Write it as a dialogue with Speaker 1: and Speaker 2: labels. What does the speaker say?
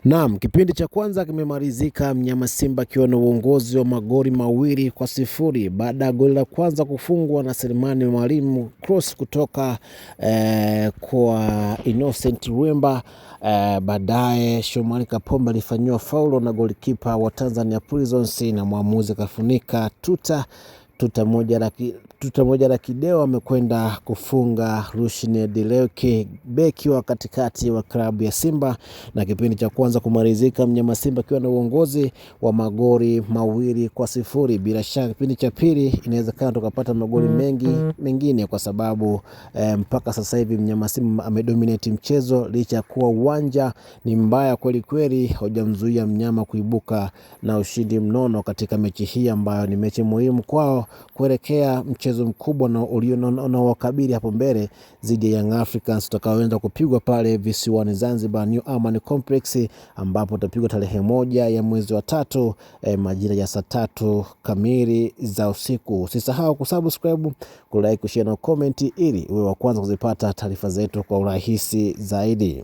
Speaker 1: Naam, kipindi cha kwanza kimemalizika mnyama Simba akiwa na uongozi wa magoli 2-0 baada ya goli la kwanza kufungwa na Selemani Mwalimu, cross kutoka kwa Innocent Wemba. Baadaye Shomari Kapombe alifanyiwa faulo na golikipa wa Tanzania Prisons na mwamuzi kafunika tuta moja la kideo. Amekwenda kufunga Rushin Deleke, beki wa katikati wa klabu ya Simba, na kipindi cha kwanza kumalizika mnyama Simba akiwa na uongozi wa magoli 2-0. Bila shaka kipindi cha pili inawezekana tukapata magoli mengine kwa sababu mpaka sasa hivi mnyama Simba amedominate mchezo, licha kuwa uwanja ni mbaya kweli kweli, hujamzuia mnyama kuibuka na ushindi mnono katika mechi hii ambayo ni mechi muhimu kwao kuelekea mchezo mkubwa na unaowakabili hapo mbele dhidi ya Young Africans utakaoenda kupigwa pale visiwani Zanzibar, New Aman Complex, ambapo utapigwa tarehe 1 ya mwezi wa 3 majira ya saa 3 kamili za usiku. Usisahau kusubscribe, kulike, kushare na comment ili uwe wa kwanza kuzipata taarifa zetu kwa urahisi zaidi.